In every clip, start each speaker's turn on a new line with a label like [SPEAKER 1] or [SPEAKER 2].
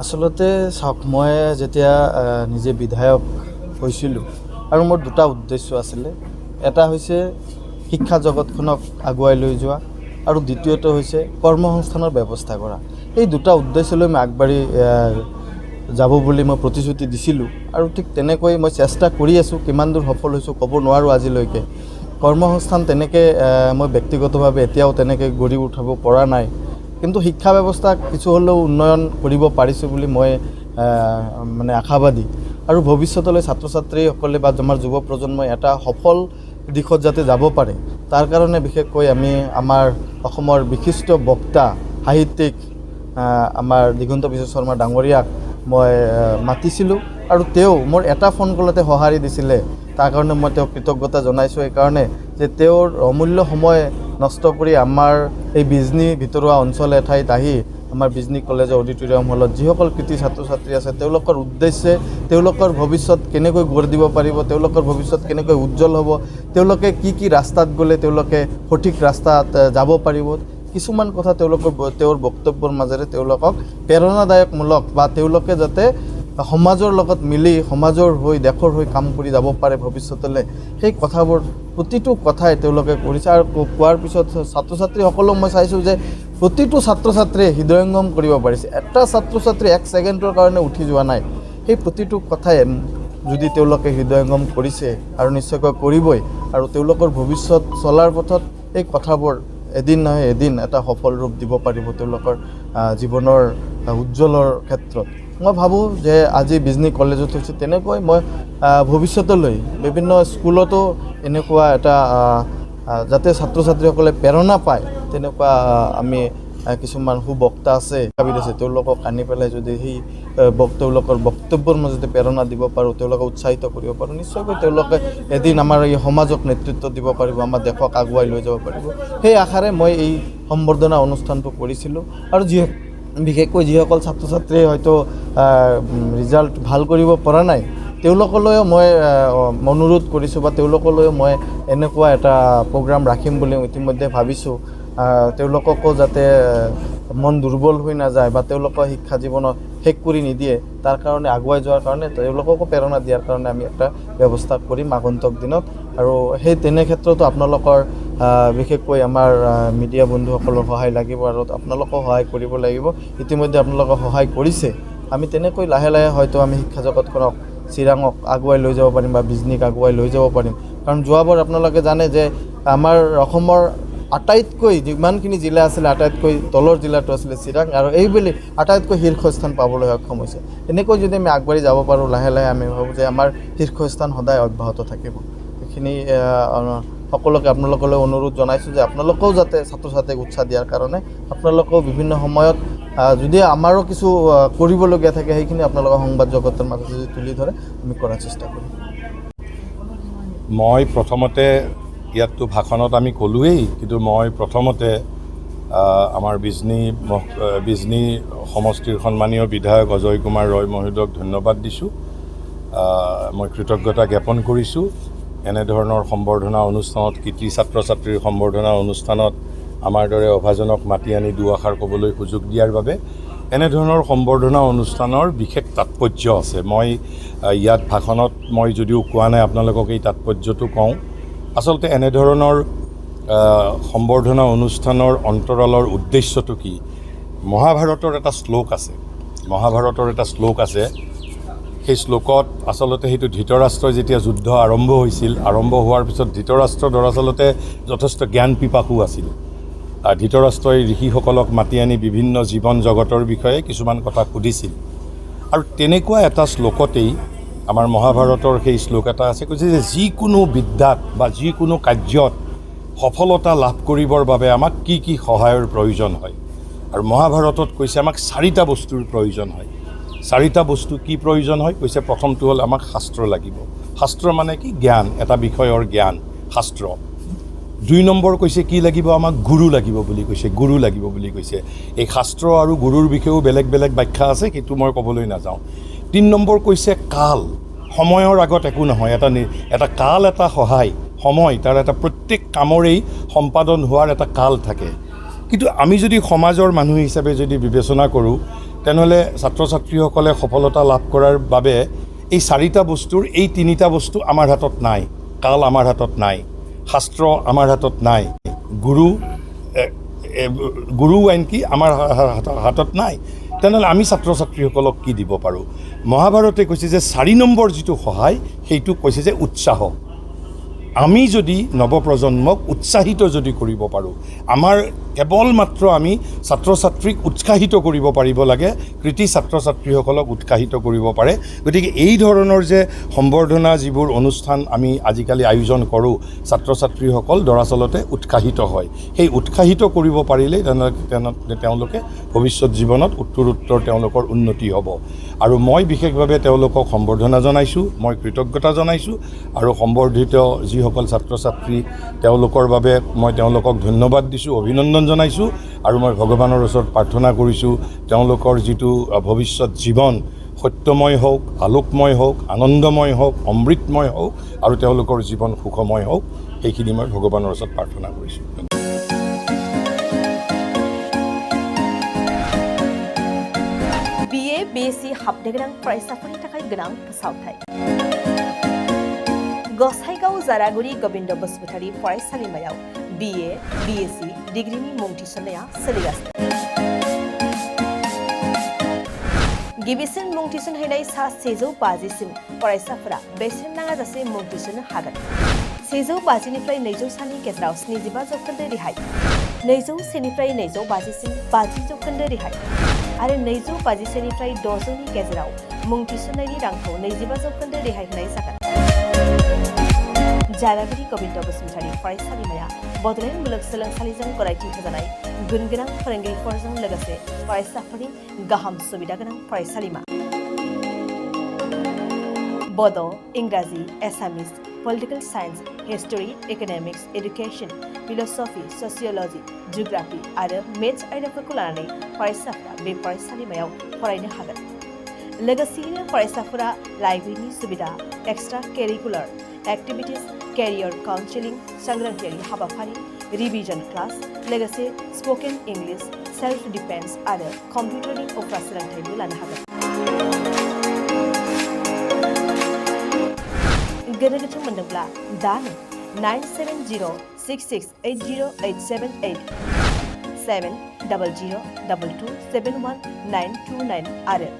[SPEAKER 1] আচলতে চাওক, মই যেতিয়া নিজে বিধায়ক হৈছিলোঁ আৰু মোৰ দুটা উদ্দেশ্য আছিলে। এটা হৈছে শিক্ষা জগতখনক আগুৱাই লৈ যোৱা আৰু দ্বিতীয়টো হৈছে কৰ্মসংস্থানৰ ব্যৱস্থা কৰা। এই দুটা উদ্দেশ্যলৈ মই আগবাঢ়ি যাব বুলি মই প্ৰতিশ্ৰুতি দিছিলোঁ আৰু ঠিক তেনেকৈ মই চেষ্টা কৰি আছোঁ। কিমান দূৰ সফল হৈছোঁ ক'ব নোৱাৰোঁ আজিলৈকে। কৰ্মসংস্থান তেনেকৈ মই ব্যক্তিগতভাৱে এতিয়াও তেনেকৈ গঢ়ি উঠাব পৰা নাই, কিন্তু শিক্ষা ব্যৱস্থা কিছু হ'লেও উন্নয়ন কৰিব পাৰিছোঁ বুলি মই মানে আশাবাদী। আৰু ভৱিষ্যতলৈ ছাত্ৰ ছাত্ৰীসকলে বা আমাৰ যুৱ প্ৰজন্মই এটা সফল দিশত যাতে যাব পাৰে, তাৰ কাৰণে বিশেষকৈ আমি আমাৰ অসমৰ বিশিষ্ট বক্তা সাহিত্যিক আমাৰ দিগন্ত বিশ্বজিৎ শৰ্মা ডাঙৰীয়াক মই মাতিছিলোঁ আৰু তেওঁ মোৰ এটা ফোন কলতে সঁহাৰি দিছিলে। তাৰ কাৰণে মই তেওঁক কৃতজ্ঞতা জনাইছোঁ। এইকাৰণে যে তেওঁৰ অমূল্য সময় নষ্ট কৰি আমাৰ এই বিজনী ভিতৰুৱা অঞ্চল এঠাইত আহি আমাৰ বিজনী কলেজৰ অডিটৰিয়াম হলত যিসকল কৃতি ছাত্ৰ ছাত্ৰী আছে তেওঁলোকৰ উদ্দেশ্যে তেওঁলোকৰ ভৱিষ্যত কেনেকৈ গঢ় দিব পাৰিব, তেওঁলোকৰ ভৱিষ্যত কেনেকৈ উজ্জ্বল হ'ব, তেওঁলোকে কি ৰাস্তাত গ'লে তেওঁলোকে সঠিক ৰাস্তাত যাব পাৰিব, কিছুমান কথা তেওঁৰ বক্তব্যৰ মাজেৰে তেওঁলোকক প্ৰেৰণাদায়কমূলক বা তেওঁলোকে যাতে সমাজৰ লগত মিলি সমাজৰ হৈ দেশৰ হৈ কাম কৰি যাব পাৰে ভৱিষ্যতলৈ, সেই কথাবোৰ প্ৰতিটো কথাই তেওঁলোকে কৰিছে। আৰু কোৱাৰ পিছত ছাত্ৰ ছাত্ৰীসকলক মই চাইছোঁ যে প্ৰতিটো ছাত্ৰ ছাত্ৰীয়ে হৃদয়ংগম কৰিব পাৰিছে। এটা ছাত্ৰ ছাত্ৰী এক ছেকেণ্ডৰ কাৰণে উঠি যোৱা নাই। সেই প্ৰতিটো কথাই যদি তেওঁলোকে হৃদয়ংগম কৰিছে আৰু নিশ্চয়কৈ কৰিবই, আৰু তেওঁলোকৰ ভৱিষ্যত চলাৰ পথত এই কথাবোৰ এদিন নহয় এদিন এটা সফল ৰূপ দিব পাৰিব তেওঁলোকৰ জীৱনৰ উজ্জ্বলৰ ক্ষেত্ৰত। মই ভাবোঁ যে আজি বিজনী কলেজত হৈছে তেনেকৈ মই ভৱিষ্যতলৈ বিভিন্ন স্কুলতো এনেকুৱা এটা যাতে ছাত্ৰ ছাত্ৰীসকলে প্ৰেৰণা পায় তেনেকুৱা আমি কিছুমান সুবক্তা আছে তেওঁলোকক আনি পেলাই যদি সেই তেওঁলোকৰ বক্তব্যৰ মাজতে প্ৰেৰণা দিব পাৰোঁ, তেওঁলোকক উৎসাহিত কৰিব পাৰোঁ, নিশ্চয়কৈ তেওঁলোকে এদিন আমাৰ এই সমাজক নেতৃত্ব দিব পাৰিব, আমাৰ দেশক আগুৱাই লৈ যাব পাৰিব। সেই আশাৰে মই এই সম্বৰ্ধনা অনুষ্ঠানটো কৰিছিলোঁ। আৰু বিশেষকৈ যিসকল ছাত্ৰ ছাত্ৰীয়ে হয়তো ৰিজাল্ট ভাল কৰিব পৰা নাই তেওঁলোকলৈও মই অনুৰোধ কৰিছোঁ বা তেওঁলোকলৈও মই এনেকুৱা এটা প্ৰগ্ৰাম ৰাখিম বুলি ইতিমধ্যে ভাবিছোঁ। তেওঁলোককো যাতে মন দুৰ্বল হৈ নাযায় বা তেওঁলোকৰ শিক্ষা জীৱনত শেষ কৰি নিদিয়ে, তাৰ কাৰণে আগুৱাই যোৱাৰ কাৰণে তেওঁলোককো প্ৰেৰণা দিয়াৰ কাৰণে আমি এটা ব্যৱস্থা কৰিম আগন্তুক দিনত। আৰু সেই তেনে ক্ষেত্ৰতো আপোনালোকৰ বিশেষকৈ আমাৰ মিডিয়া বন্ধুসকলৰ সহায় লাগিব আৰু আপোনালোকেও সহায় কৰিব লাগিব। ইতিমধ্যে আপোনালোকক সহায় কৰিছে। আমি তেনেকৈ লাহে লাহে হয়তো আমি শিক্ষা জগতখনক চিৰাঙক আগুৱাই লৈ যাব পাৰিম বা বিজনীক আগুৱাই লৈ যাব পাৰিম। কাৰণ যোৱাবাৰ আপোনালোকে জানে যে আমাৰ অসমৰ আটাইতকৈ যিমানখিনি জিলা আছিলে আটাইতকৈ তলৰ জিলাটো আছিলে চিৰাং, আৰু এইবুলি আটাইতকৈ শীৰ্ষস্থান পাবলৈ সক্ষম হৈছে। এনেকৈ যদি আমি আগবাঢ়ি যাব পাৰোঁ লাহে লাহে, আমি ভাবোঁ যে আমাৰ শীৰ্ষস্থান সদায় অব্যাহত থাকিব। এইখিনি সকলোকে আপোনালোকলৈ অনুৰোধ জনাইছোঁ যে আপোনালোকেও যাতে ছাত্ৰ ছাত্ৰীক উৎসাহ দিয়াৰ কাৰণে আপোনালোকেও বিভিন্ন সময়ত যদি আমাৰো কিছু কৰিবলগীয়া থাকে সেইখিনি আপোনালোকৰ সংবাদ জগতৰ মাজত যদি তুলি ধৰে আমি কৰাৰ চেষ্টা কৰিম।
[SPEAKER 2] মই প্ৰথমতে ইয়াততো ভাষণত আমি ক'লোৱেই, কিন্তু মই প্ৰথমতে আমাৰ বিজনী সমষ্টিৰ সন্মানীয় বিধায়ক অজয় কুমাৰ ৰয় মহোদয়ক ধন্যবাদ দিছোঁ। মই কৃতজ্ঞতা জ্ঞাপন কৰিছোঁ এনেধৰণৰ সম্বৰ্ধনা অনুষ্ঠানত, কৃতি ছাত্ৰ ছাত্ৰীৰ সম্বৰ্ধনা অনুষ্ঠানত আমাৰ দৰে অভাজনক মাতি আনি দুআষাৰ ক'বলৈ সুযোগ দিয়াৰ বাবে। এনেধৰণৰ সম্বৰ্ধনা অনুষ্ঠানৰ বিশেষ তাৎপৰ্য আছে। মই ইয়াত ভাষণত মই যদিও কোৱা নাই আপোনালোকক এই তাৎপৰ্যটো কওঁ। আচলতে এনেধৰণৰ সম্বৰ্ধনা অনুষ্ঠানৰ অন্তৰালৰ উদ্দেশ্যটো কি? মহাভাৰতৰ এটা শ্লোক আছে, সেই শ্লোকত আচলতে সেইটো ধৃতৰাষ্ট্ৰই যেতিয়া যুদ্ধ আৰম্ভ হৈছিল, আৰম্ভ হোৱাৰ পিছত ধৃতৰাষ্ট্ৰৰ দৰাচলতে যথেষ্ট জ্ঞান পিপাসু আছিল। ধৃতৰাষ্ট্ৰই ঋষিসকলক মাতি আনি বিভিন্ন জীৱন জগতৰ বিষয়ে কিছুমান কথা সুধিছিল। আৰু তেনেকুৱা এটা শ্লোকতেই আমাৰ মহাভাৰতৰ সেই শ্লোক এটা আছে, কৈছে যে যিকোনো বিদ্যাত বা যিকোনো কাৰ্যত সফলতা লাভ কৰিবৰ বাবে আমাক কি কি সহায়ৰ প্ৰয়োজন হয়। আৰু মহাভাৰতত কৈছে আমাক 4টা বস্তুৰ প্ৰয়োজন হয়। 4টা বস্তু কি প্ৰয়োজন হয় কৈছে, প্ৰথমটো হ'ল আমাক শাস্ত্ৰ লাগিব। শাস্ত্ৰ মানে কি? জ্ঞান, এটা বিষয়ৰ জ্ঞান, শাস্ত্ৰ। 2 নম্বৰ কৈছে কি লাগিব? আমাক গুৰু লাগিব বুলি কৈছে। এই শাস্ত্ৰ আৰু গুৰুৰ বিষয়েও বেলেগ বেলেগ ব্যাখ্যা আছে, সেইটো মই ক'বলৈ নাযাওঁ। 3 নম্বৰ কৈছে কাল, সময়ৰ আগত একো নহয়, এটা কাল, এটা সহায়, সময়, তাৰ এটা প্ৰত্যেক কামৰেই সম্পাদন হোৱাৰ এটা কাল থাকে। কিন্তু আমি যদি সমাজৰ মানুহ হিচাপে যদি বিবেচনা কৰোঁ, তেনেহ'লে ছাত্ৰ ছাত্ৰীসকলে সফলতা লাভ কৰাৰ বাবে এই 4টা বস্তুৰ এই 3টা বস্তু আমাৰ হাতত নাই। কাল আমাৰ হাতত নাই, শাস্ত্ৰ আমাৰ হাতত নাই, গুৰু আনকি আমাৰ হাতত নাই। তেনেহ'লে আমি ছাত্ৰ ছাত্ৰীসকলক কি দিব পাৰোঁ? মহাভাৰতে কৈছে যে 4 নম্বৰ যিটো সহায় সেইটো কৈছে যে উৎসাহ। আমি যদি নৱপ্ৰজন্মক উৎসাহিত যদি কৰিব পাৰোঁ, আমাৰ কেৱল মাত্ৰ আমি ছাত্ৰ ছাত্ৰীক উৎসাহিত কৰিব পাৰিব লাগে, কৃতি ছাত্ৰ ছাত্ৰীসকলক উৎসাহিত কৰিব পাৰে। গতিকে এই ধৰণৰ যে সম্বৰ্ধনা যিবোৰ অনুষ্ঠান আমি আজিকালি আয়োজন কৰোঁ, ছাত্ৰ ছাত্ৰীসকল দৰাচলতে উৎসাহিত হয়। সেই উৎসাহিত কৰিব পাৰিলেই তেওঁলোকে ভৱিষ্যত জীৱনত উত্তৰোত্তৰ তেওঁলোকৰ উন্নতি হ'ব। আৰু মই বিশেষভাৱে তেওঁলোকক সম্বৰ্ধনা জনাইছোঁ, মই কৃতজ্ঞতা জনাইছোঁ। আৰু সম্বৰ্ধিত যিসকল ছাত্ৰ ছাত্ৰী তেওঁলোকৰ বাবে মই তেওঁলোকক ধন্যবাদ দিছোঁ, অভিনন্দন জনাইছোঁ। আৰু মই ভগৱানৰ ওচৰত প্ৰাৰ্থনা কৰিছোঁ তেওঁলোকৰ যিটো ভৱিষ্যত জীৱন সত্যময় হওক, আলোকময় হওক, আনন্দময় হওক, অমৃতময় হওক আৰু তেওঁলোকৰ জীৱন সুখময় হওক, সেইখিনি মই ভগৱানৰ ওচৰত প্ৰাৰ্থনা কৰিছোঁ।
[SPEAKER 3] BA BSc हाबनो गोनां फरायसाफोरनि थाखाय गोनां फोसावथाय। गसाइगाव जारागुरि गोविंद बसुमतारी फरायसालिमायाव BA BSc डिग्रीनि मुं थिसननाया सोलिगासिनो। गिबिसिन मुं थिसनहैनाय सा 150सिम फरायसाफोरा बेसेन नाङाजासे मुं थिसननो हागोन। 150निफ्राय 200 सानि गेजेराव 75% रेहाय, 201निफ्राय 250सिम 50% रेहाय आरो 251निफ्राय 600नि गेजेराव मुं थिसननायनि रांखौ 25% रेहाय होनाय जागोन। जारागुरि गोविंद बसुमतारी फरायसालिमाया बड'लेण्ड मुलुगसोलोंसालिजों गनायथि होजानाय गुनगोनां फोरोंगिरिफोरजों लोगोसे फरायसाफोरनि गाहाम सुबिदा गोनां फरायसालिमा। बड', इंराजि, Assamese, political science, history, economics, education, philosophy, sociology, geography आरो मेथ्स आयदाफोरखौ लानानै फरायसाफोरा बे फरायसालिमायाव फरायनो हागोन। लोगोसेयैनो फरायसाफोरा लाइब्रेरिनि सुबिदा, extra curricular activities, career counselling, सांग्रांथियारि हाबाफारि, रिविजन क्लास, लोगोसे स्पोकन इंग्लिश, सेल्फ डिफेन्स आरो कम्पिउटारनि उफ्रा सोलोंथायबो लानो हागोन। गोनो गोथो मोनदोंब्ला दानो 9706680878 70022271929 आरो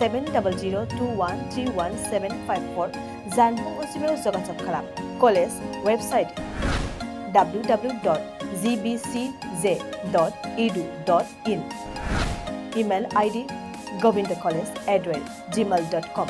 [SPEAKER 3] 7002131754 जानबुं अनजिमायाव जगाजग खालाम। College website www.gbcj.edu.in, email ID govindcollege@gmail.com।